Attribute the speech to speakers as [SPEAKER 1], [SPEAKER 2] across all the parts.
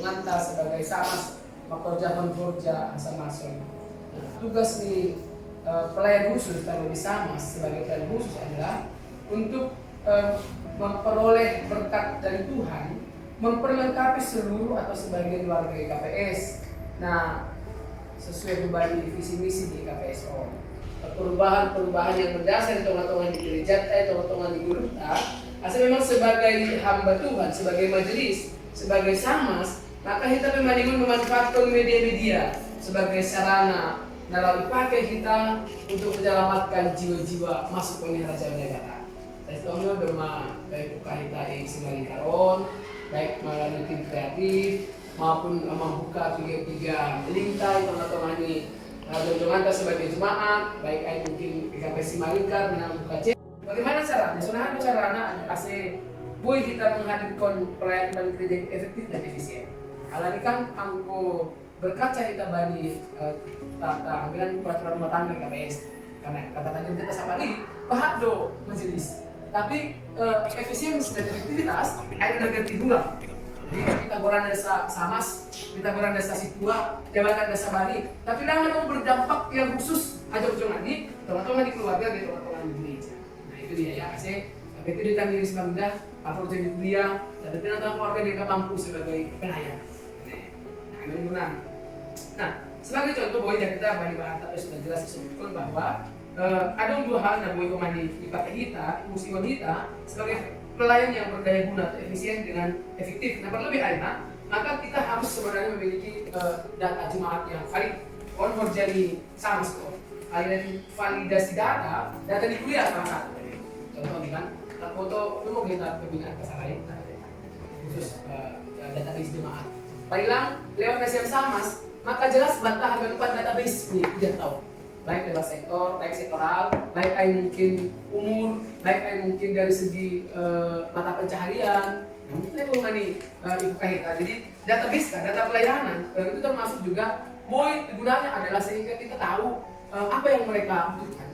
[SPEAKER 1] nganta sebagai samas makorja konforja asamason. Nah, tugas di pelayan khusus kalau di samas sebagai pelayan khusus adalah untuk memperoleh berkat dari Tuhan, memperlengkapi seluruh atau sebagian warga IKPS. Nah, sesuai beban visi misi di IKPSO, perubahan-perubahan yang berdasar di tengah-tengah di gereja, tengah-tengah di Guruta, asal memang sebagai hamba Tuhan, sebagai majelis, sebagai samas, maka kita memang memanfaatkan media-media sebagai sarana dalam pakai kita untuk menyelamatkan jiwa-jiwa masuk ke kerajaan negara. Testimoni berma baik kita singali karon, baik melalui tim kreatif maupun membuka tiga lintai tengah-tengah ini dengan sebagai jemaat, baik ay mungkin IKPS Malingkar membuka cek. Bagaimana caranya? Soalnya caranya asli boy kita menghadirkan pelayanan gereja efektif dan efisien. Kalau ini kan angko berkaca kita bagi tata ambilan peraturan rumah tangga IKPS, karena kata-kata kita sama lagi paham do majelis. Tapi efisiensi dan efektivitas ada negatif bunga. Jadi kita goran desa samas, kita goran desa situa, jabatan desa bali. Tapi lama mau berdampak yang khusus aja ujung lagi, teman-teman di keluarga gitu, teman-teman di gereja. Nah itu dia ya, kasih begitu ditanya diri semangga, apa jadi dia, dan tentang keluarga dia mampu sebagai pelayan. Nah ini benar. Nah sebagai contoh bahwa kita bagi bahan tapi sudah jelas disebutkan bahwa ada dua hal yang boleh kemandi dipakai kita, fungsi wanita sebagai pelayan yang berdaya guna atau efisien dengan efektif. Nah terlebih enak, maka kita harus sebenarnya memiliki data jemaat yang valid. On jadi sama sekali. Aliran validasi data di kuliah salah satu. Contoh nih kan, foto itu mau kita pembinaan kesalahan lain, khusus database jemaat. Pailang lewat SMSM samas, maka jelas bantah harga depan database nih, tidak tahu. Baik lewat sektor, baik sektoral, baik mungkin umur, baik mungkin dari segi mata pencaharian, mungkin itu nih ibu kahita. Jadi database kan, data pelayanan itu termasuk juga boy gunanya adalah sehingga kita tahu apa yang mereka butuhkan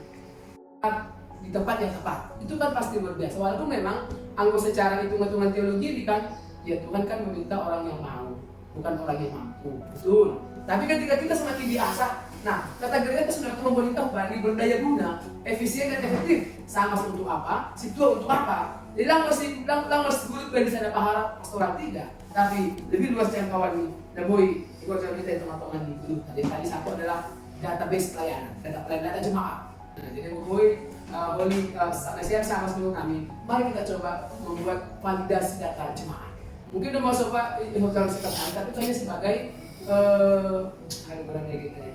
[SPEAKER 1] di tempat yang tepat. Itu kan pasti luar biasa. Walaupun memang anggota secara hitung-hitungan teologi ini kan, ya Tuhan kan meminta orang yang mau, bukan orang yang mampu. Betul. Tapi ketika kita semakin biasa, nah, kata gereja itu sudah memberitahu bagi berdaya guna, efisien dan efektif. Sama untuk apa? Situa untuk apa? Jadi lang masih gulut dari sana paharap pastoral tidak. Tapi lebih luas jangkauan ini. Dan boy, ikut cerita teman-teman di dulu. Tadi satu adalah database pelayanan, data jemaat. Nah, jadi boy, boleh saya sama sebelum kami. Mari kita coba membuat validasi data jemaat. Mungkin udah mau coba hotel sekarang, tapi hanya sebagai ada barang kayak gitu ya.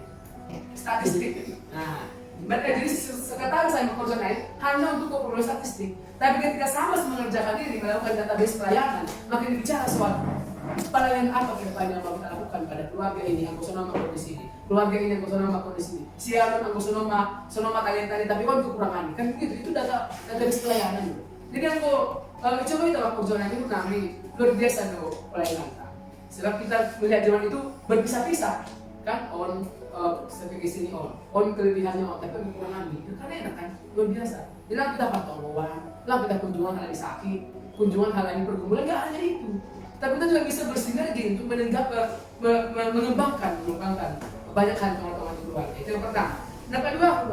[SPEAKER 1] Statistik. Nah, jadi sekarang saya bekerja naik hanya untuk keperluan statistik. Tapi ketika sama mengerjakan ini melakukan database pelayanan, makin bicara soal pelayanan apa ke depan yang mau kita lakukan pada keluarga ini, anggo sonoma di sini, keluarga ini anggo sonoma di sini, siaran anggo sonoma kalian tadi, tapi kan kekurangan kan begitu. Itu database pelayanan. Jadi anggo coba kita lakukan ini kami luar biasa do pelayanan. Sebab kita melihat zaman itu berpisah-pisah kan strategi sini on kelebihannya tapi kekurangan itu kan enak kan luar biasa. Jadi kita pantauan, lah kita kunjungan hal ini sakit, kunjungan hal ini pergumulan nggak hanya itu. Tapi kita juga bisa bersinergi untuk mengembangkan banyak hal teman-teman di keluarga. Itu yang pertama. Nah kedua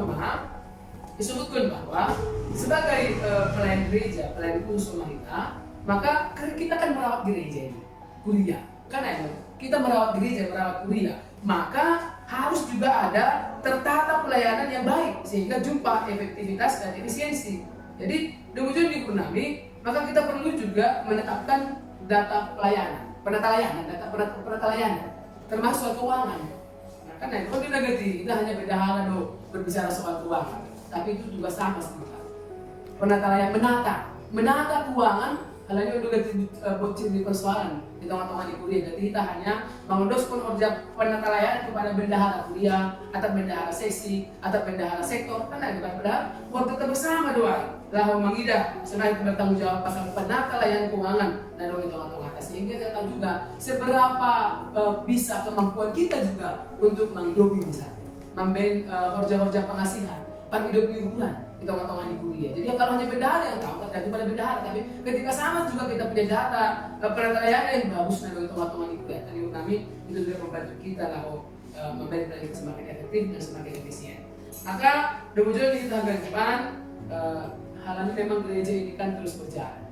[SPEAKER 1] disebutkan bahwa sebagai pelayan gereja, pelayan khusus wanita, maka kita kan merawat gereja ini, kuliah. Karena kita merawat gereja, merawat kuliah, maka harus juga ada tertata pelayanan yang baik sehingga jumpa efektivitas dan efisiensi. Jadi dewujud di Purnami, maka kita perlu juga menetapkan data pelayanan, penata layanan, termasuk soal keuangan. Nah, karena itu kan kita hanya berdahara berbicara soal keuangan, tapi itu juga sama sebenarnya. Penata layanan, menata keuangan. Hal ini udah bocil di persoalan di tengah-tengah di kuliah. Jadi kita hanya mengundoskan orja penata layanan kepada bendahara kuliah atau bendahara sesi atau bendahara sektor. Karena itu kan bendahara buat kita bersama doa. Lalu mengidah selain bertanggung jawab pasal penata layanan keuangan dan di tengah-tengah. Sehingga kita tahu juga seberapa bisa kemampuan kita juga untuk menghidupi misalnya, membeli orja-orja pengasihan, pagi 20 bulan. Di tengah-tengah di kuliah. Jadi kalau hanya bendahara yang tahu tergantung pada bendahara, tapi ketika sama juga kita punya data penata layanan yang bagus di tengah-tengah di kuliah. kami itu juga membantu kita lah membantu kita semakin efektif dan semakin efisien. Maka kemudian kita akan depan hal ini memang gereja ini kan terus berjalan.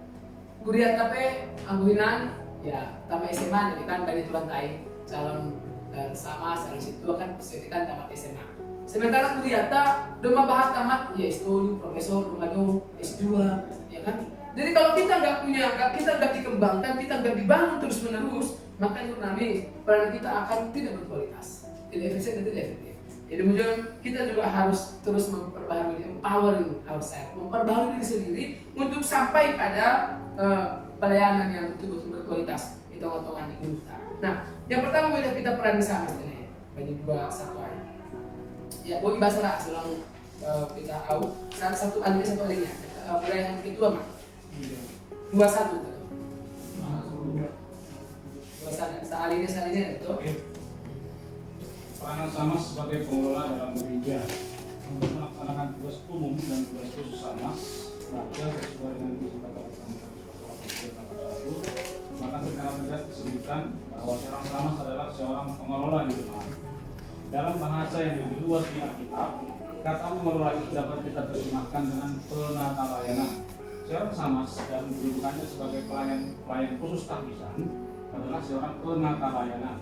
[SPEAKER 1] Kuliah tapi angguinan ya tamat SMA jadi kan dari tulang tai calon sama calon situ kan kan tamat SMA. Sementara kuliah tak doma bahas tamat ya S2 profesor rumado S2 ya kan. Jadi kalau kita nggak punya, kita nggak dikembangkan, kita nggak dibangun terus menerus, maka itu nanti peran kita akan tidak berkualitas, tidak efisien dan tidak efektif. Jadi kemudian kita juga harus terus memperbaharui, empowering ourselves, memperbaharui diri sendiri untuk sampai pada pelayanan yang betul-betul berkualitas di tengah-tengah di kita. Nah, yang pertama boleh kita peran sama sebenarnya bagi dua satuan. Ya, boleh bahasa lah selang kita tahu satu alinya. Pelayanan kedua mah 21 tuh. 21 alinya itu.
[SPEAKER 2] Peranan sama sebagai pengelola dalam gereja melaksanakan tugas umum dan tugas khusus sama maka sesuai dengan visi kata maka secara tegas disebutkan bahwa seorang Samas adalah seorang pengelola di jemaat. Dalam bahasa yang lebih luas di Alkitab, kata mengelola itu dapat kita terjemahkan dengan penata layanan. Seorang Samas dalam kedudukannya sebagai pelayan khusus tahbisan adalah seorang penata layanan.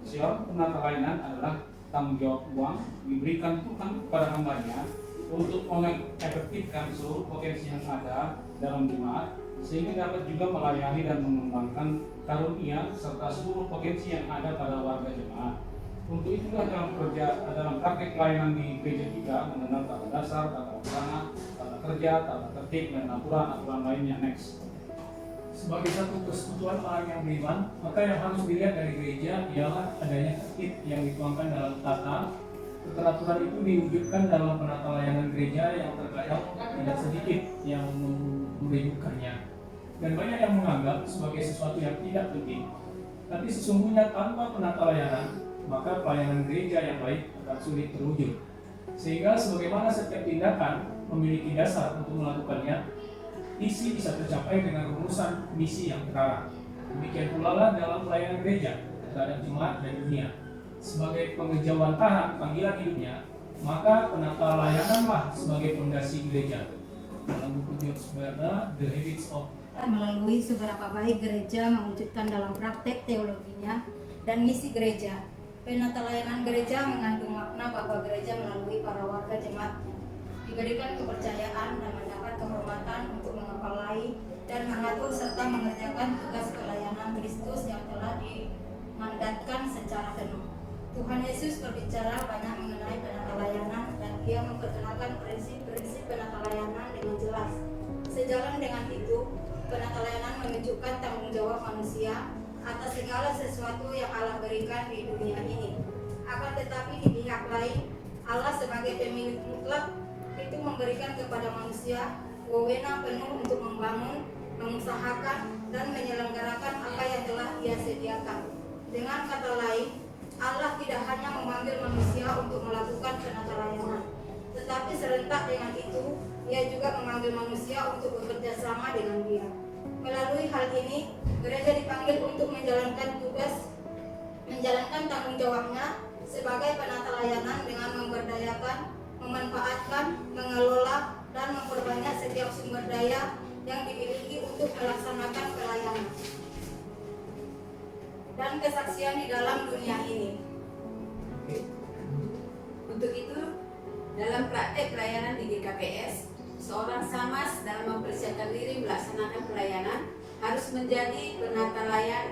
[SPEAKER 2] Seorang penata layanan adalah tanggung jawab uang diberikan Tuhan kepada hambanya untuk mengefektifkan seluruh potensi yang ada dalam jemaat sehingga dapat juga melayani dan mengembangkan karunia serta seluruh potensi yang ada pada warga jemaat. Untuk itulah dalam praktek pelayanan di gereja kita mengenal tata dasar, tata laksana, tata kerja, tata tertib dan aturan lainnya. Next.
[SPEAKER 3] Sebagai satu persekutuan orang yang beriman, maka yang harus dilihat dari gereja ialah adanya tertib yang dituangkan dalam tata. Keteraturan itu diwujudkan dalam penata layanan gereja yang terkadang tidak sedikit yang membingungkannya. Dan banyak yang menganggap sebagai sesuatu yang tidak penting. Tapi sesungguhnya tanpa penata layanan, maka pelayanan gereja yang baik akan sulit terwujud. Sehingga sebagaimana setiap tindakan memiliki dasar untuk melakukannya, isi bisa tercapai dengan rumusan misi yang terarah. Demikian pula lah dalam pelayanan gereja terhadap jemaat dan dunia. Sebagai pengejawantahan panggilan hidupnya, maka penata layananlah sebagai fondasi gereja. Dalam buku George Barna, The Habits of
[SPEAKER 4] melalui seberapa baik gereja mewujudkan dalam praktek teologinya dan misi gereja. Penata layanan gereja mengandung makna bahwa gereja melalui para warga jemaat diberikan kepercayaan dan mendapat kehormatan untuk mengepalai dan mengatur serta mengerjakan tugas pelayanan Kristus yang telah dimandatkan secara penuh. Tuhan Yesus berbicara banyak mengenai penata layanan dan Dia memperkenalkan prinsip-prinsip penata layanan dengan jelas. Sejalan dengan itu, penata layanan menunjukkan tanggung jawab manusia atas segala sesuatu yang Allah berikan di dunia ini. Akan tetapi di pihak lain, Allah sebagai pemilik mutlak itu memberikan kepada manusia wewenang penuh untuk membangun, mengusahakan, dan menyelenggarakan apa yang telah Dia sediakan. Dengan kata lain, Allah tidak hanya memanggil manusia untuk melakukan penata layanan, tetapi serentak dengan itu, Ia juga memanggil manusia untuk bekerja sama dengan Dia. Melalui hal ini, gereja dipanggil untuk menjalankan tanggung jawabnya sebagai penata layanan dengan memberdayakan, memanfaatkan, mengelola, dan memperbanyak setiap sumber daya yang dimiliki untuk melaksanakan pelayanan dan kesaksian di dalam dunia ini.
[SPEAKER 5] Untuk itu, dalam praktek pelayanan di GKPS, seorang Samas dalam mempersiapkan diri melaksanakan pelayanan harus menjadi penata layan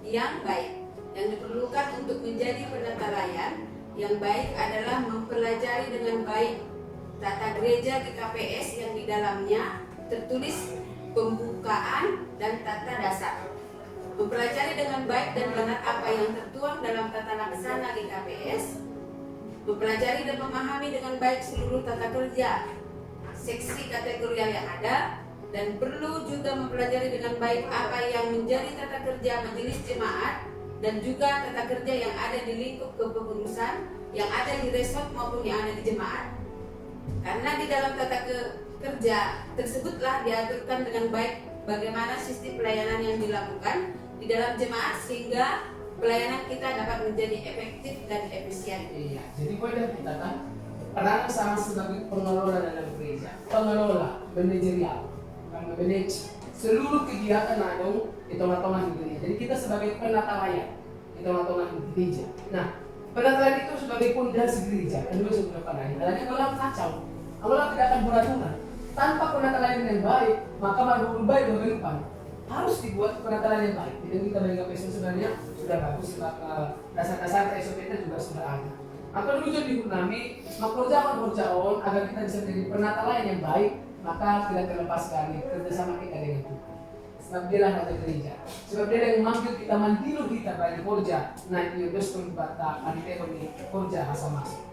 [SPEAKER 5] yang baik. Yang diperlukan untuk menjadi penata layan yang baik adalah mempelajari dengan baik tata gereja GKPS yang di dalamnya tertulis pembukaan dan tata dasar. Mempelajari dengan baik dan benar apa yang tertuang dalam tata laksana GKPS. Mempelajari dan memahami dengan baik seluruh tata kerja seksi kategorial yang ada, dan perlu juga mempelajari dengan baik apa yang menjadi tata kerja majelis jemaat dan juga tata kerja yang ada di lingkup kepengurusan yang ada di resort maupun yang ada di jemaat. Karena di dalam tata kerja tersebutlah diaturkan dengan baik bagaimana sistem pelayanan yang dilakukan di dalam jemaat sehingga pelayanan kita dapat menjadi efektif dan efisien.
[SPEAKER 1] Iya, jadi poin yang kita kan peran sama sebagai pengelola dalam gereja, pengelola, manajerial, manage seluruh kegiatan anu di tengah-tengah di gereja. Jadi kita sebagai penata layan di tengah-tengah di gereja. Nah, penata layan itu sebagai pondasi gereja. Kan dulu sudah pernah. Karena kalau kacau, kalau tidak akan beraturan. Tanpa penata layan yang baik, maka baru baik ke depan. Harus dibuat penata layan yang baik. Jadi kita bagi KPS sebenarnya sudah bagus. Dasar-dasar SOP kita juga sudah ada. Maka dulu di Purnami, makorjaon agar kita bisa menjadi penata layan yang baik, maka tidak terlepas dari kerjasama kita dengan Tuhan. Sebab dia lah raja gereja. Sebab dia yang memanggil kita mandilu kita dari Korja. Nah ini Yudhus bata anitero ni Korja asal masuk.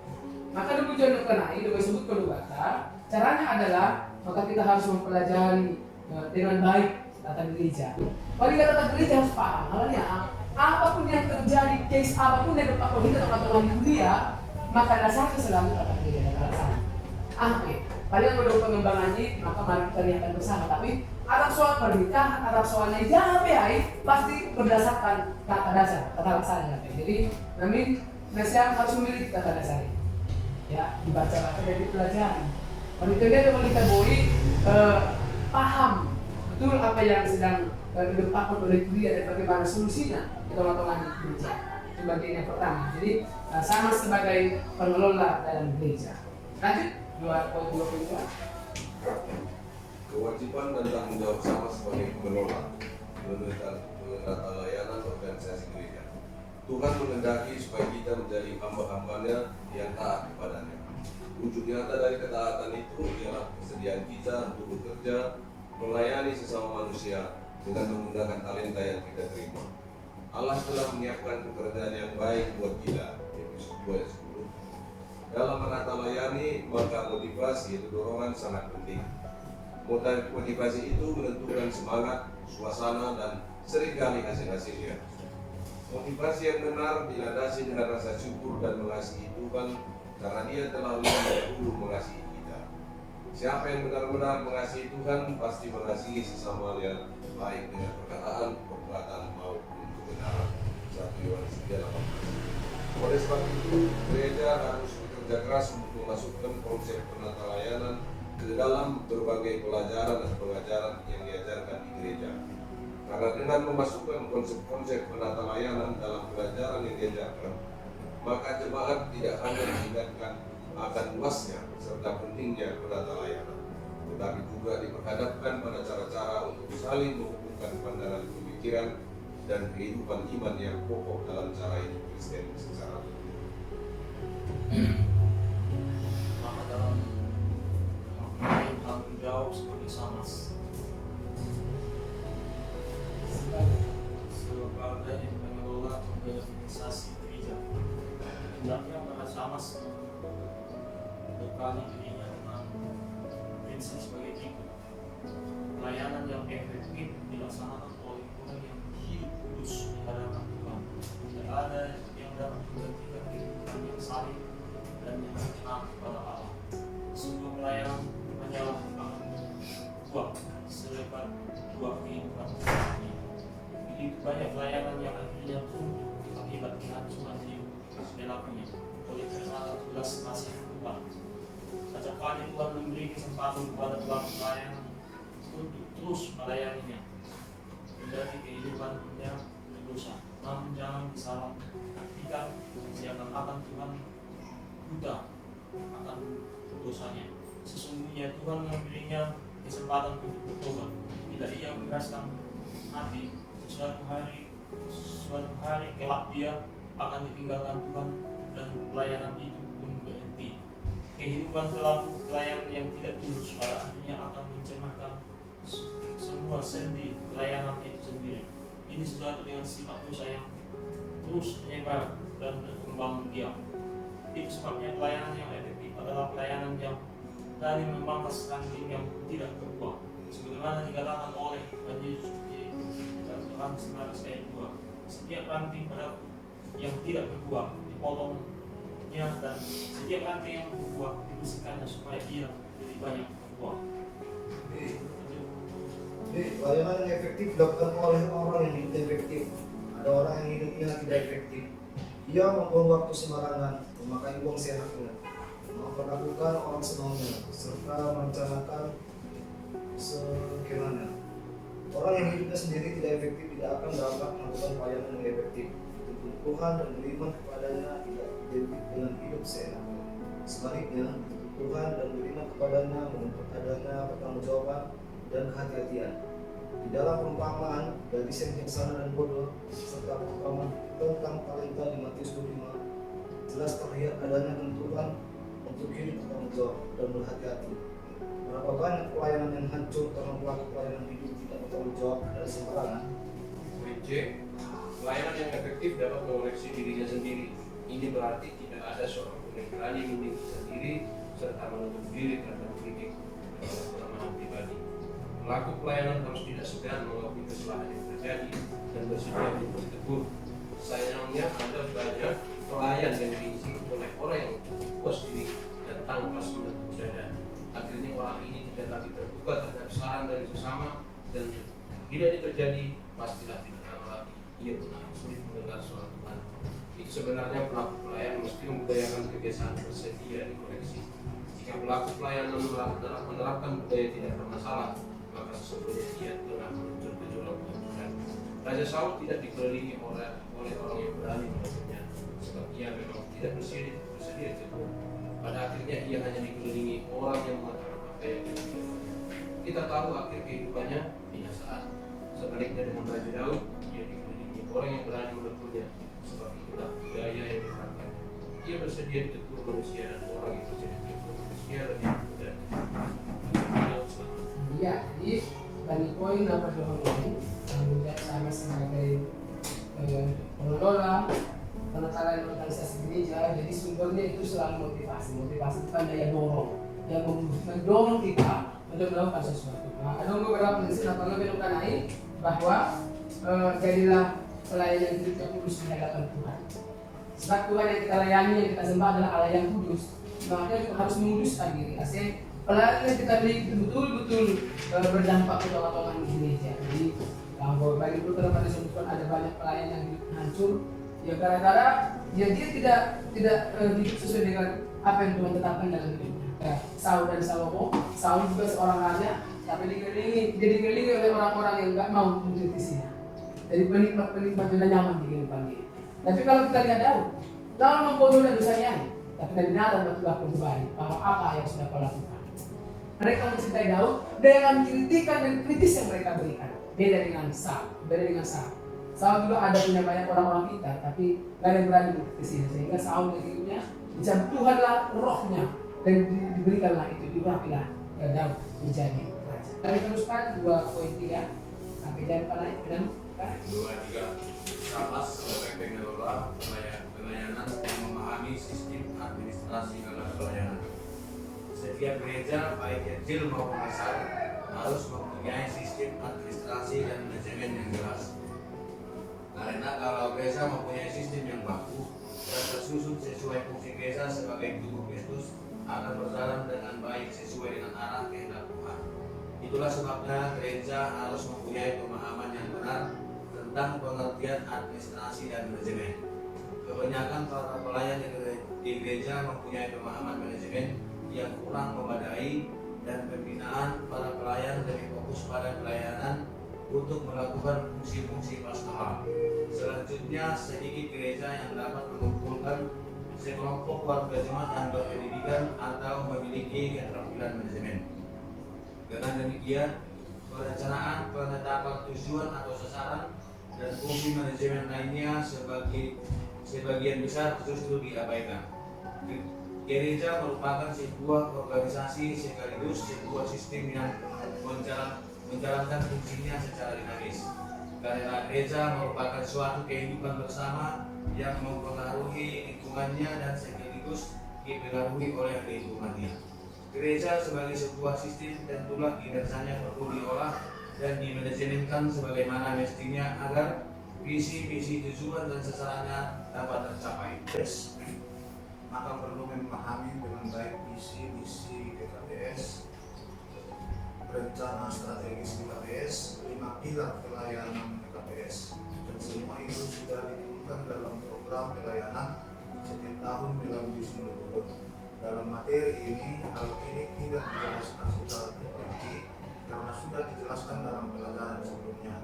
[SPEAKER 1] Maka dulu jangan kenai, dulu sebut kalau bata. Caranya adalah maka kita harus mempelajari dengan baik tata gereja. Bagi tata gereja harus paham. Halnya apapun yang terjadi, case apapun yang dapat kita atau dunia, maka dasarnya selalu tata gereja dan alasan. Kalian mau pengembangannya, maka mari kita lihatkan bersama. Tapi Arab soal pernikahan, Arab soalnya jangan pasti berdasarkan kata dasar, kata laksana. Jadi, kami nasihat harus memiliki kata dasar. Ya, dibaca-baca dan dipelajari. Wanita wanita boi paham betul apa yang sedang diletakkan oleh dia dan bagaimana solusinya di tengah-tengah gereja. Itu bagian yang pertama. Jadi sama sebagai pengelola dalam gereja. Lanjut 2.22.
[SPEAKER 6] Kewajiban dan tanggung jawab sama sebagai pengelola menata layanan organisasi gereja. Tuhan menghendaki supaya kita menjadi hamba-hambanya yang taat kepadanya. Wujud nyata dari ketaatan itu ialah kesediaan kita untuk bekerja melayani sesama manusia dengan menggunakan talenta yang kita terima. Allah telah menyiapkan pekerjaan yang baik buat kita. Efesus 2:10. Dalam menata layani, maka motivasi atau dorongan sangat penting. Motivasi itu menentukan semangat, suasana, dan seringkali hasil-hasilnya. Motivasi yang benar dilandasi dengan rasa syukur dan mengasihi Tuhan karena Dia telah lebih dahulu mengasihi kita. Siapa yang benar-benar mengasihi Tuhan pasti mengasihi sesamanya, baik dengan perkataan, perbuatan maupun kebenaran. 1 Yohanes 3:18. Oleh sebab itu, gereja harus bekerja keras untuk memasukkan konsep penata layanan ke dalam berbagai pelajaran dan pengajaran yang diajarkan di gereja. Karena dengan memasukkan konsep-konsep penata layanan dalam pelajaran yang diajarkan, maka jemaat tidak hanya diingatkan akan luasnya serta pentingnya penata layanan, tetapi juga diperhadapkan pada cara-cara untuk saling menghubungkan pandangan pemikiran dan kehidupan iman yang pokok dalam cara hidup Kristen secara utuh.
[SPEAKER 7] Maka dalam mempunyai tanggung jawab sebagai samas sebagai pengelola organisasi gereja, hendaknya para samas bekali dirinya dengan prinsip sebagai berikut: pelayanan yang efektif dilaksanakan oleh orang yang hidup kudus di hadapan Tuhan. Tidak ada yang dapat menggantikan kehidupan yang saleh dan yang taat kepada Allah. Sebuah pelayanan hanyalah akan buat selebar dua kehidupan ini. Begitu banyak pelayanan yang akhirnya runtuh akibat kehancuran hidup dilakukannya oleh karena tugas kasih Tuhan. Setiap kali Tuhan memberi kesempatan kepada tuan pelayan untuk terus melayaninya menjadi kehidupannya berdosa. Namun jangan disalahartikan seakan-akan Tuhan buta akan dosanya. Sesungguhnya Tuhan memberinya kesempatan untuk bertobat. Bila ia mengeraskan hati, suatu hari kelak dia akan ditinggalkan Tuhan dan pelayanan itu pun berhenti. Kehidupan pelaku pelayanan yang tidak tulus pada akhirnya akan mencemarkan semua sendi pelayanan itu sendiri. Ini sesuatu dengan sifat dosa yang terus menyebar dan berkembang biak. Itu sebabnya pelayanan yang efektif adalah pelayanan yang dari memangkas ranting yang tidak berbuah, sebagaimana dikatakan oleh Yesus di dalam Yohanes 19:2. Setiap ranting pada yang tidak berbuah dipotongnya, dan setiap ranting yang berbuah dibersihkannya supaya ia lebih banyak berbuah.
[SPEAKER 8] Jadi pelayanan yang efektif dilakukan oleh orang yang efektif. Ada orang yang hidupnya tidak efektif. Ia membuang waktu sembarangan, memakai uang seenaknya, memperlakukan orang semaunya, serta merencanakan sekiranya. Orang yang hidupnya sendiri tidak efektif tidak akan dapat melakukan pelayanan yang efektif. Untuk Tuhan dan beriman kepadanya tidak identik dengan hidup seenaknya. Sebaliknya, Tuhan dan beriman kepadanya menuntut adanya pertanggungjawaban dan kehati-hatian. Di dalam perumpamaan gadis yang bijaksana dan bodoh serta perumpamaan tentang talenta di Matius 25 jelas terlihat adanya tentuan untuk hidup bertanggung jawab dan berhati-hati. Berapa banyak pelayanan yang hancur karena pelaku pelayanan hidup tidak bertanggung jawab dan sembarangan.
[SPEAKER 9] Poin C, pelayanan yang efektif dapat mengoreksi dirinya sendiri. Ini berarti tidak ada seorang pun yang berani meninggi sendiri serta menutup diri terhadap kritik atau kelemahan pribadi. Pelaku pelayanan harus tidak segan mengakui kesalahan yang terjadi dan bersedia untuk ditegur. Sayangnya ada banyak pelayan yang diisi oleh orang yang puas diri dan tanpa menutup dada. Akhirnya orang ini tidak lagi terbuka terhadap saran dari sesama dan tidak ini terjadi, pastilah tidak lama lagi ia benar sulit mendengar suara Tuhan. Itu sebenarnya pelaku pelayan mesti membudayakan kebiasaan bersedia dikoreksi. Jika pelaku pelayanan menerapkan budaya tidak bermasalah, maka sesungguhnya ia telah meluncur ke jurang Tuhan. Raja Saul tidak dikelilingi oleh orang yang berani melakukannya, sebab ia memang tidak bersedia ditegur. Pada akhirnya ia hanya dikelilingi orang yang mengatakan apa yang dia inginkan. Kita tahu akhir kehidupannya binasaan. Sebaliknya dengan Raja Daud, ia dikelilingi orang yang berani menegurnya, sebab itulah budaya yang diterapkan. Ia bersedia ditegur manusia dan orang yang bersedia ditegur manusia lebih mudah.
[SPEAKER 1] Iya, jadi dari poin nomor 2 ini yang bijaksana sebagai pengelola penataran organisasi gereja, jadi sumbernya itu selalu motivasi bukan daya dorong yang mendorong kita untuk melakukan sesuatu. Nah, ada beberapa prinsip atau lebih mengenai bahwa jadilah pelayan yang hidup yang kudus di hadapan Tuhan. Sebab Tuhan yang kita layani, yang kita sembah adalah Allah yang kudus. Maka kita harus menguduskan diri. Artinya pelayan yang kita miliki betul-betul berdampak ke tengah-tengah di gereja. Jadi kalau bagi beberapa disebutkan ada banyak pelayan yang hidup hancur, ya gara-gara ya dia tidak hidup sesuai dengan apa yang Tuhan tetapkan dalam hidupnya. Ya, Saul dan Salomo, Saul juga seorang raja, tapi dikelilingi oleh orang-orang yang nggak mau mengkritisinya. Jadi penikmat sudah nyaman di kehidupan dia. Tapi kalau kita lihat Daud membunuh dan dosanya, tapi dari nada bertuah kembali bahwa apa yang sudah kau lakukan. Mereka mencintai Daud dengan kritikan dan kritis yang mereka berikan. Beda dengan Saul. Saul juga ada punya banyak orang-orang kita, tapi gak ada yang berani mengkritisinya. Sehingga Saul dan hidupnya dicabut Tuhanlah rohnya dan diberikanlah itu, diurapilah Daud menjadi raja. Kami teruskan 2.3 sampai jangan naik dan
[SPEAKER 6] 2.3 Samas sebagai pengelola pelayanan yang memahami sistem administrasi dalam pelayanan. Setiap gereja baik kecil maupun besar harus mempunyai sistem administrasi dan manajemen yang jelas. Karena kalau gereja mempunyai sistem yang baku dan tersusun sesuai fungsi gereja sebagai tubuh Kristus akan berjalan dengan baik sesuai dengan arah kehendak Tuhan. Itulah sebabnya gereja harus mempunyai pemahaman yang benar tentang pengertian administrasi dan manajemen. Kebanyakan para pelayan di gereja mempunyai pemahaman manajemen yang kurang memadai dan pembinaan para pelayan lebih fokus pada pelayanan untuk melakukan fungsi-fungsi pastoral. Selanjutnya, sedikit gereja yang dapat mengumpulkan sekelompok warga jemaat yang berpendidikan atau memiliki keterampilan manajemen. Dengan demikian, perencanaan, penetapan tujuan atau sasaran, dan fungsi manajemen lainnya sebagian besar justru diabaikan. Gereja merupakan sebuah organisasi sekaligus sebuah sistem yang menjalankan fungsinya secara dinamis. Karena gereja merupakan suatu kehidupan bersama yang mempengaruhi lingkungannya dan sekaligus dipengaruhi oleh lingkungannya. Gereja sebagai sebuah sistem tentulah kinerjanya perlu diolah dan dimanajemenkan sebagaimana mestinya agar visi-visi tujuan dan sasarannya dapat tercapai.
[SPEAKER 8] Maka perlu memahami dengan baik visi-misi GKBS, rencana strategis GKBS, 5 pilar pelayanan GKBS, dan semua itu sudah ditentukan dalam program pelayanan setiap tahun melalui menurut. Dalam materi ini, hal ini tidak dijelaskan secara terperinci karena sudah dijelaskan dalam pelajaran sebelumnya.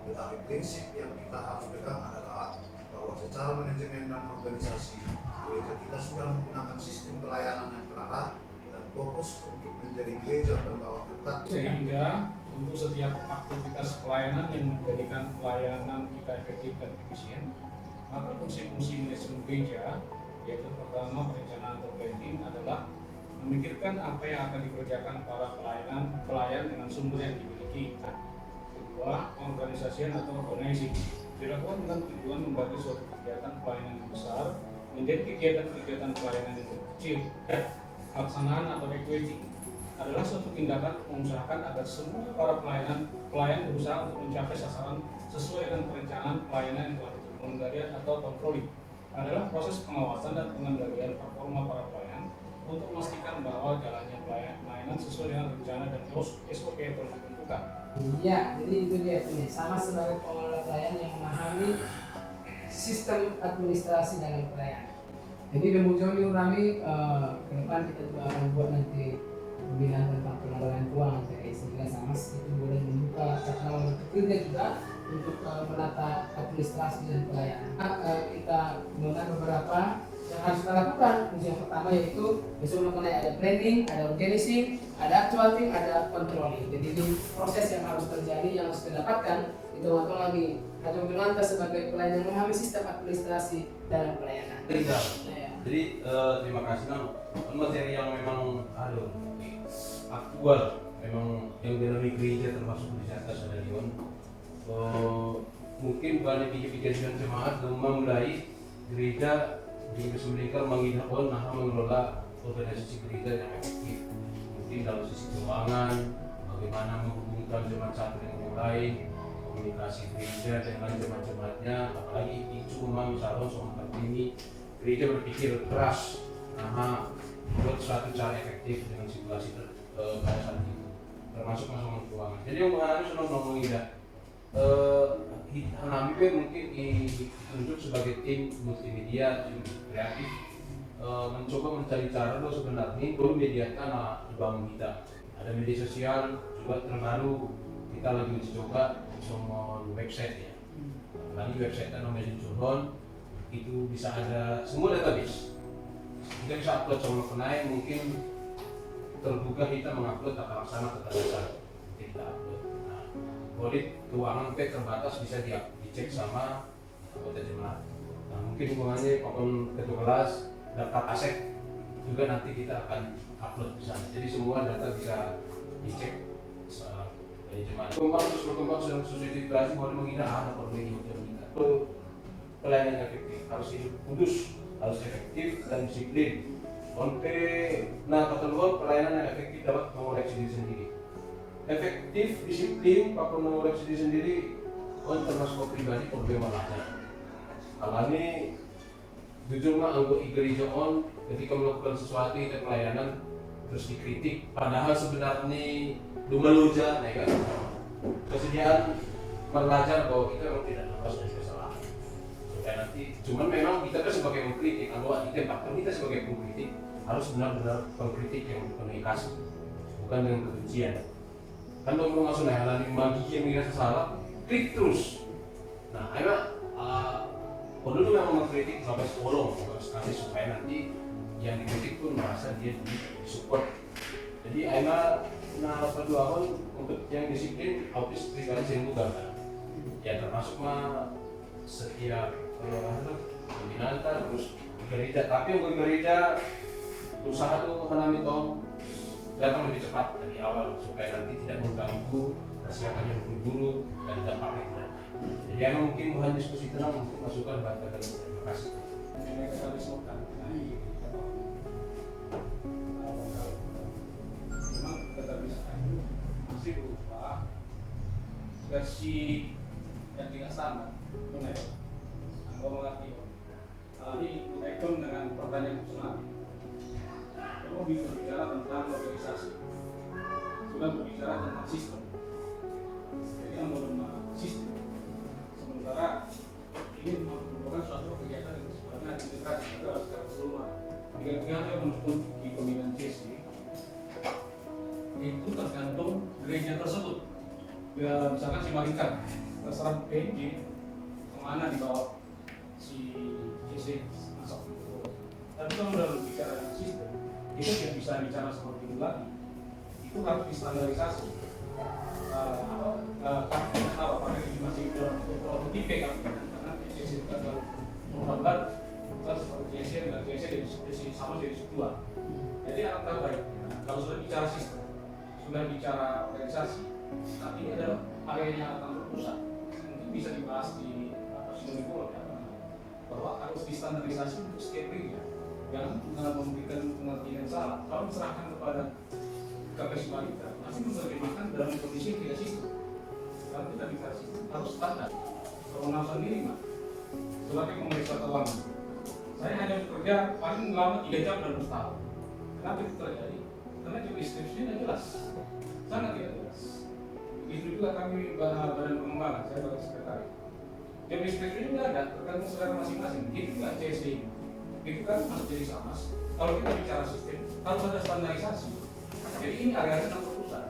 [SPEAKER 8] Tetapi prinsip yang kita harus pegang adalah bahwa secara manajemen dan organisasi, gereja kita sudah menggunakan sistem pelayanan yang terarah dan fokus untuk menjadi gereja pembawa berkat.
[SPEAKER 2] Sehingga untuk setiap aktivitas pelayanan yang menjadikan pelayanan kita efektif dan efisien, maka fungsi-fungsi manajemen gereja, yaitu pertama perencanaan atau planning, adalah memikirkan apa yang akan dikerjakan para pelayan dengan sumber yang dimiliki. Kedua, organisasian atau organizing dilakukan dengan tujuan membagi suatu kegiatan pelayanan yang besar menjadi kegiatan-kegiatan pelayanan yang kecil. Pelaksanaan atau equity adalah suatu tindakan mengusahakan agar semua para pelayan berusaha untuk mencapai sasaran sesuai dengan perencanaan pelayanan yang telah ditentukan. Pengendalian atau controlling adalah proses pengawasan dan pengendalian performa para pelayan untuk memastikan bahwa jalannya pelayanan sesuai dengan rencana dan SOP yang telah ditentukan.
[SPEAKER 1] Ya, jadi itu dia tuh, sama sebagai pengelola pelayanan yang memahami sistem administrasi dalam pelayanan. Jadi kemudian kami ke depan kita juga akan buat nanti pembinaan tentang pengelolaan keuangan sehingga sama itu boleh membuka catatan kerja juga untuk menata administrasi dan pelayanan. Kita menggunakan beberapa yang harus kita lakukan. Yang pertama yaitu besok mengenai ada planning, ada organizing, ada actuating, ada controlling. Jadi ini proses yang harus terjadi, yang harus kita dapatkan. Itu atau lagi Haji Wilanta sebagai pelayan yang memahami sistem administrasi dalam pelayanan.
[SPEAKER 10] Jadi terima kasih Nang. Materi yang memang aktual, memang yang dalam gereja termasuk di atas ada Leon. Mungkin banyak pikir-pikir jemaat memulai gereja di Kesulikan menghidupkan mengelola organisasi gereja yang efektif. Mungkin dalam sisi keuangan, bagaimana menghubungkan jemaat satu dengan yang lain, komunikasi gereja dengan jemaat-jemaatnya, apalagi isu misalnya soal ini gereja berpikir keras buat suatu cara efektif dengan situasi pada saat itu, termasuk masalah keuangan. Jadi yang mengalami sudah ngomong Hanami mungkin ditunjuk sebagai tim multimedia, tim kreatif, mencoba mencari cara sebenarnya memediakan bangun kita. Ada media sosial juga terbaru, kita lagi mencoba semua website ya. Lagi website namanya Johon itu bisa ada semua database. Kita bisa upload sama kenai, mungkin terbuka kita mengupload tata laksana tata dasar kita upload. Audit keuangan terbatas bisa dicek sama anggota jemaat. Nah, mungkin hubungannya maupun ketua kelas, daftar aset juga nanti kita akan upload di sana. Jadi semua data bisa dicek dari jemaat. Berkembang sedang sosialisasi boleh mengira perlu kita. Pelayanan efektif harus hidup kudus, harus efektif dan disiplin. Kata luar pelayanan yang efektif dapat mengoreksi diri sendiri. Efektif, disiplin, apapun mengoreksi diri sendiri, termasuk pribadi problem malahnya. Kalau ini jujur anggota gereja ketika melakukan sesuatu itu pelayanan terus dikritik, padahal sebenarnya lumaluja, kan? Kesediaan belajar bahwa kita memang tidak lepas dari kesalahan. Supaya nanti, cuman memang kita kan sebagai pengkritik, anggota kita sebagai pengkritik harus benar-benar pengkritik yang penuhi kasih, bukan dengan kebencian. Kan kalau masuk naik bagi yang merasa salah, klik terus. Nah, dulu memang mengkritik sampai sepuluh sekali supaya nanti yang dikritik pun merasa dia disupport. Jadi kedua untuk yang disiplin autis pribadi saya bukan kan. Ya termasuk setiap pembinaan terus gereja, tapi untuk gereja usaha tuh menami datang lebih cepat dari awal supaya nanti tidak mengganggu persiapannya guru dan dampaknya. Jadi mungkin bahan diskusi tenang untuk masukan bantuan. Terima kasih.
[SPEAKER 2] Memang tetap bisa masih berupa versi yang tidak standar. Benar. Anda mengerti. Ini ikon dengan pertanyaan personal. Kamu berbicara tentang organisasi, sudah berbicara tentang sistem. Jadi yang belum sistem. Sementara Bagi yang menuntut di pemilihan CC itu tergantung gereja tersebut. Ya, misalkan si Malika terserah PNJ kemana dibawa si CC masuk. Tapi kalau udah bicara sistem, itu tidak bisa bicara seperti itu lagi. Itu harus distandarisasi. Apakah ini masih tipe kan? Karena CC itu adalah menggambar seperti CC dengan CC sama dari dua. Jadi alangkah baiknya kalau sudah bicara sistem, sudah bicara organisasi, tapi ini adalah areanya kantor pusat. Mungkin bisa dibahas di Sinopol ya, bahwa harus distandarisasi untuk setiap gereja. Jangan memberikan pengertian yang salah. Kalau diserahkan kepada KPS Malika, pasti menerjemahkan dalam kondisi yang tidak sistem. Kalau kita bicara sistem, harus standar. Kalau sendiri mah, sebagai pemeriksa keuangan, saya hanya bekerja paling lama 3 jam dalam setahun. Kenapa itu terjadi? Karena job description-nya jelas, sangat tidak jelas. Begitu juga kami badan pengembangan, saya sebagai sekretaris. Job description-nya tidak ada, tergantung saudara masing-masing. Begitu juga CSD, begitu kan masuk jadi SAMAS. Kalau kita bicara sistem, harus ada standarisasi. Jadi ini area-area kantor pusat.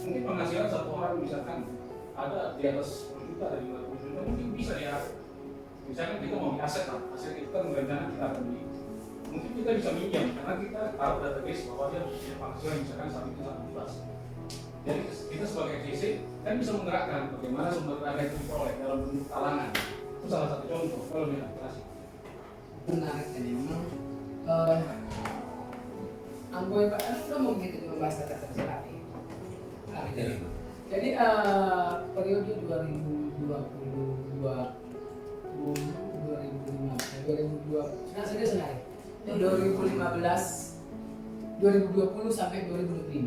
[SPEAKER 2] Mungkin penghasilan satu orang misalkan ada di atas 10 juta, ada di 50 juta, mungkin bisa diatur. Misalkan kita mau aset lah, aset itu kan rencana kita akan beli. Mungkin kita bisa minjam karena kita tahu database bahwa dia punya penghasilan misalkan saat itu 1 Jadi kita sebagai CC kan bisa menggerakkan bagaimana sumber daya itu diperoleh dalam bentuk talangan. Itu salah satu contoh kalau lebih aplikasi.
[SPEAKER 1] Menarik ini memang Anggoy Pak sudah mau gitu membahas tata kerja lagi. Jadi periode 2020 sampai 2025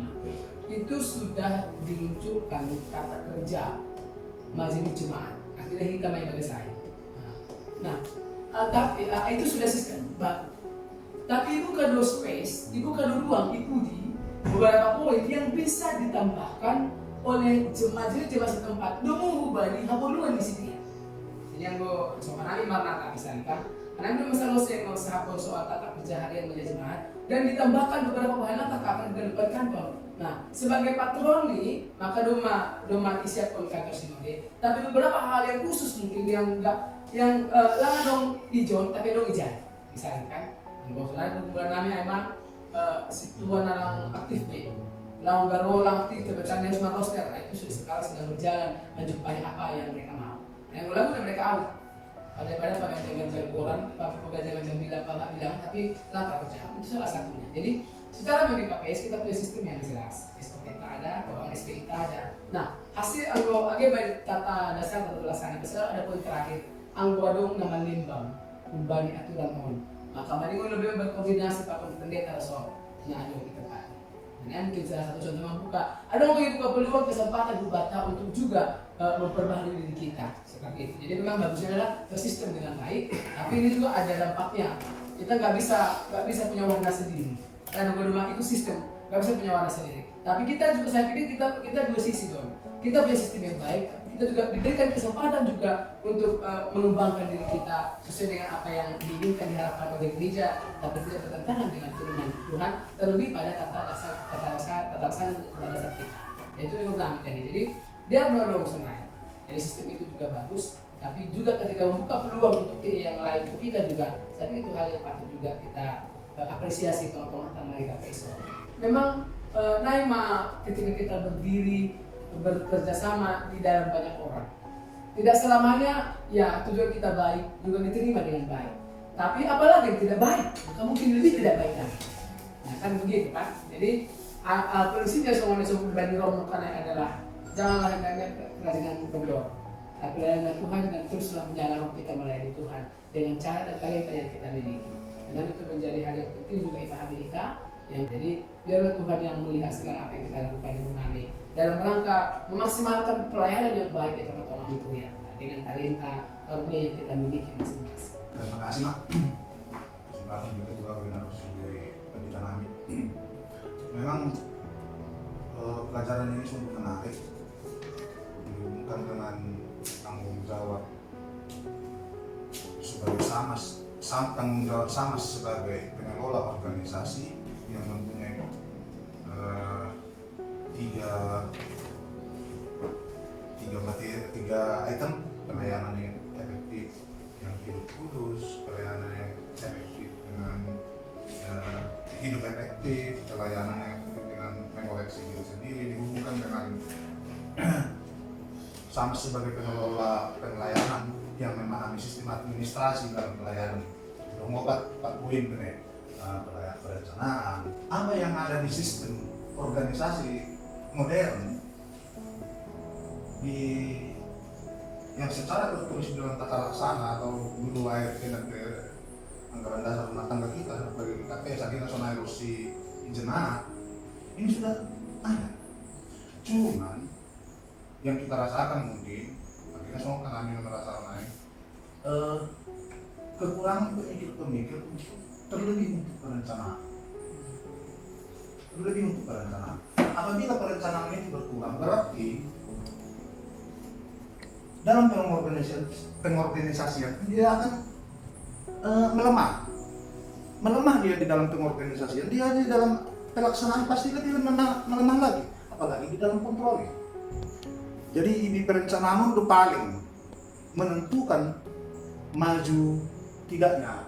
[SPEAKER 1] itu sudah diluncurkan tata kerja majelis jemaat. Akhirnya kita main bagi saya. Nah, tapi itu sudah sistem baru. Tapi ibu kado space, ibu kado ruang, ibu di beberapa poin yang bisa ditambahkan oleh majelis jemaat setempat. Domo hubani haboluan di sini. Ini yang gue coba nanti marnata misalkan. Karena itu masalah saya mau soal tata kerja harian majelis jemaat dan ditambahkan beberapa bahan tata akan dilakukan kantor. Nah, sebagai patroni maka doma isiap kantor sinode. Tapi beberapa hal yang khusus mungkin yang enggak langan dong hijau tapi dong hijau. Misalkan, bos lain bulan nami emang situan orang aktif nih. Lawan garolang aktif terbacanya semua roster itu sudah sedang berjalan menjumpai apa yang mereka mau. Yang lalu mereka out. Pada pengajian koran, pengajian bilang tapi lapar kerja itu salah satunya. Jadi secara bagi KPS kita punya sistem yang jelas. SPK kita ada, keuangan SP kita ada. Nah hasil baik tata dasar atau pelaksana besar ada poin terakhir. Angguadong nama limbang, kumbani aturan on. Maka mari lebih berkoordinasi Pak Pendeta soal nyanyi kita Pak. Dan mungkin salah satu contoh membuka. Ada mungkin buka peluang kesempatan bubata untuk juga memperbaharui diri kita seperti itu. Jadi memang bagusnya adalah sistem dengan baik, tapi ini juga ada dampaknya. Kita nggak bisa punya warna sendiri. Karena rumah itu sistem, nggak bisa punya warna sendiri. Tapi kita juga saya pikir kita dua sisi dong. Kita punya sistem yang baik, kita juga diberikan kesempatan juga untuk mengembangkan diri kita sesuai dengan apa yang diinginkan diharapkan oleh gereja, tapi tidak bertentangan dengan firman Tuhan, terlebih pada tata dasar kita. Yaitu yang utama tadi. Jadi dia menolong semuanya. Jadi sistem itu juga bagus, tapi juga ketika membuka peluang untuk yang lain untuk kita juga, saya pikir itu hal yang patut juga kita apresiasi teman-teman dari KPS. Memang Naima ketika kita berdiri bekerja sama di dalam banyak orang, tidak selamanya ya tujuan kita baik juga diterima dengan baik. Tapi apalagi yang tidak baik, maka mungkin lebih tidak baik lagi. Nah kan begitu kan. Jadi prinsipnya semuanya berbanding romo karena adalah janganlah dengan kendor, tapi layani Tuhan dan teruslah menjalankan kita melayani Tuhan dengan cara dan talenta yang kita miliki. Dan itu menjadi hal yang penting juga pahami kita. Yang jadi biarlah Tuhan yang melihat segala apa yang kita lakukan di rumah ini dalam rangka memaksimalkan pelayanan yang baik di teman-teman itu ya dengan talenta karunia yang kita miliki masing-masing.
[SPEAKER 11] Terima kasih Mak. Kesempatan juga benar sebagai pendeta kami. Memang pelajaran ini sungguh menarik. Dihubungkan dengan tanggung jawab sebagai SAMAS tanggung jawab sama sebagai pengelola organisasi yang mempunyai tiga item: pelayanan yang efektif, yang hidup kudus, pelayanan yang efektif dengan hidup efektif, pelayanan yang efektif dengan mengoleksi diri sendiri, dihubungkan dengan sama sebagai pengelola pelayanan yang memahami sistem administrasi dalam pelayanan. Mengobat 4 poin benar. Perencanaan, apa yang ada di sistem organisasi modern yang secara tertulis dalam tata laksana atau dulu ART dan anggaran dasar rumah tangga kita sebagai KPS Agenda Nasional Erosi Jemaat ini sudah ada. Cuman yang kita rasakan mungkin, akhirnya semua kan kami merasakan kekurangan pemikir terlebih untuk perencanaan. Apabila perencanaan itu berkurang, berarti dalam pengorganisasian dia akan melemah dia di dalam pengorganisasian, dia di dalam pelaksanaan pasti lebih melemah lagi, apalagi di dalam kontrol. Jadi ini perencanaan itu paling menentukan maju tidaknya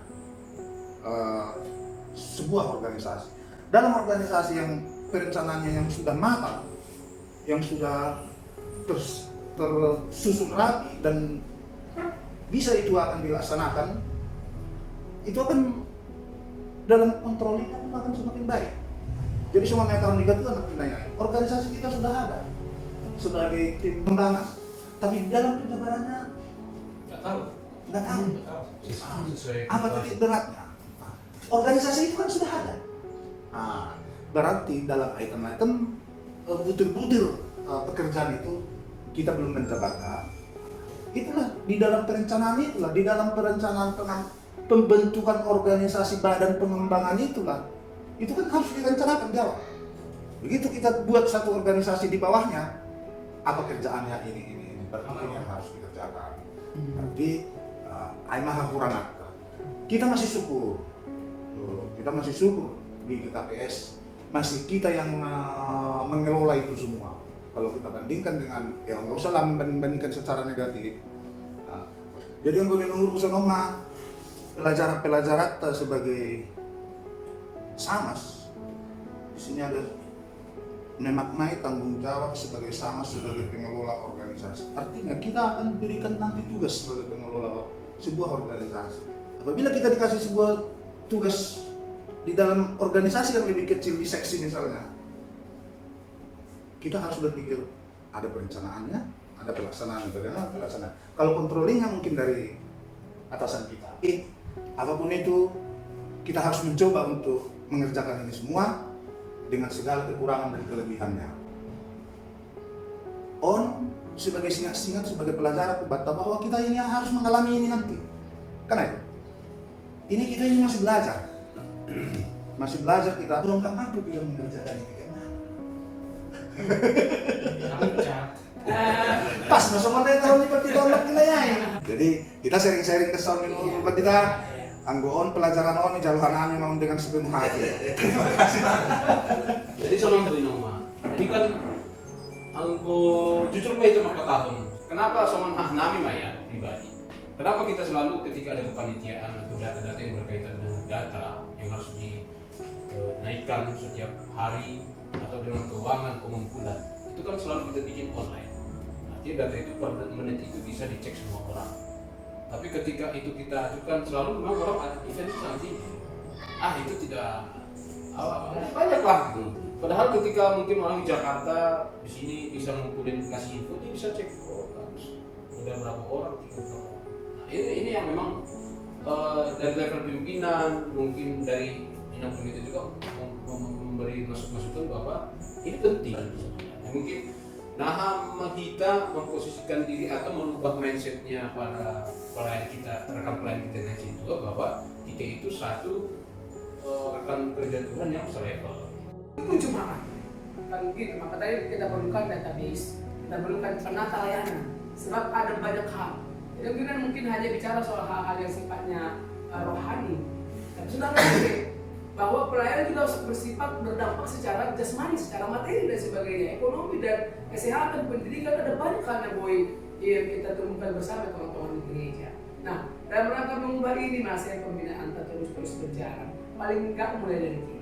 [SPEAKER 11] sebuah organisasi. Dalam organisasi yang perencanaannya yang sudah matang, yang sudah tersusun rapi dan bisa itu akan dilaksanakan, itu akan dalam kontrolnya akan semakin baik. Jadi semua mengatakan negatif anak penilaian. Organisasi kita sudah ada sebagai tim pengembangan, tapi di dalam penyebarannya nggak tahu. Apa titik beratnya? Organisasi itu kan sudah ada. Berarti dalam item-item butir-butir pekerjaan itu kita belum mencatatkan. Itulah di dalam perencanaan itulah, di dalam perencanaan pembentukan organisasi badan pengembangan itulah, itu kan harus direncanakan jawab. Begitu kita buat satu organisasi di bawahnya, apa kerjaannya ini berarti ini yang harus dikerjakan. Berarti maha kurang apa? Kita masih syukur di KPS masih kita yang mengelola itu semua. Kalau kita bandingkan dengan, ya nggak usah lah membandingkan secara negatif. Jadi yang gue menurut Sonoma pelajaran sebagai SAMAS di sini ada memaknai tanggung jawab sebagai SAMAS sebagai pengelola organisasi. Artinya kita akan berikan nanti tugas sebagai pengelola sebuah organisasi. Apabila kita dikasih sebuah tugas di dalam organisasi yang lebih kecil di seksi misalnya, kita harus berpikir ada perencanaannya, ada pelaksanaan, bagaimana pelaksanaan. Kalau controllingnya mungkin dari atasan kita, apapun itu kita harus mencoba untuk mengerjakan ini semua dengan segala kekurangan dan kelebihannya. Sebagai singat-singat, sebagai pelajaran bahwa kita ini harus mengalami ini nanti. Karena ini kita ini masih belajar kita belum mampu bila mengerjakan ini. Pas masuk mana tahun ini kita orang nilai. Jadi kita sharing kesal minum kita anggoon pelajaran ini jaluhan memang dengan sepenuh hati. Terima kasih.
[SPEAKER 10] Jadi sama Noma, ini kan anggo jujur itu maka tahun. Kenapa sama nami Maya pribadi? Kenapa kita selalu ketika ada kepanitiaan atau data-data yang berkaitan dengan data yang harus dinaikkan setiap hari atau dengan keuangan pengumpulan, itu kan selalu kita bikin online. Artinya data itu per menit itu bisa dicek semua orang. Tapi ketika itu kita ajukan selalu memang orang ada event nanti itu tidak banyak lah gitu. Padahal ketika mungkin orang di Jakarta di sini bisa ngumpulin kasih info, dia bisa cek udah berapa orang, 3 orang. Ini yang memang dari level pimpinan mungkin dari inang komite juga memberi masukan bahwa ini penting. Mungkin kita memposisikan diri atau merubah mindsetnya para pelayan kita, rekan pelayan kita di situ bahwa kita itu satu rekan kerja Tuhan yang selevel.
[SPEAKER 1] Itu cuma kan gitu, maka tadi kita perlukan database, kita perlukan penata layanan, sebab ada banyak hal. Jadi mungkin hanya bicara soal hal-hal yang sifatnya rohani. Tapi sudah lagi bahwa pelayanan juga harus bersifat berdampak secara jasmani, secara materi dan sebagainya, ekonomi dan kesehatan, pendidikan, ada banyak hal yang kita temukan bersama teman-teman di gereja. Nah, dalam rangka mengubah ini Mas, yang pembinaan terus berjalan. Paling enggak mulai dari kita.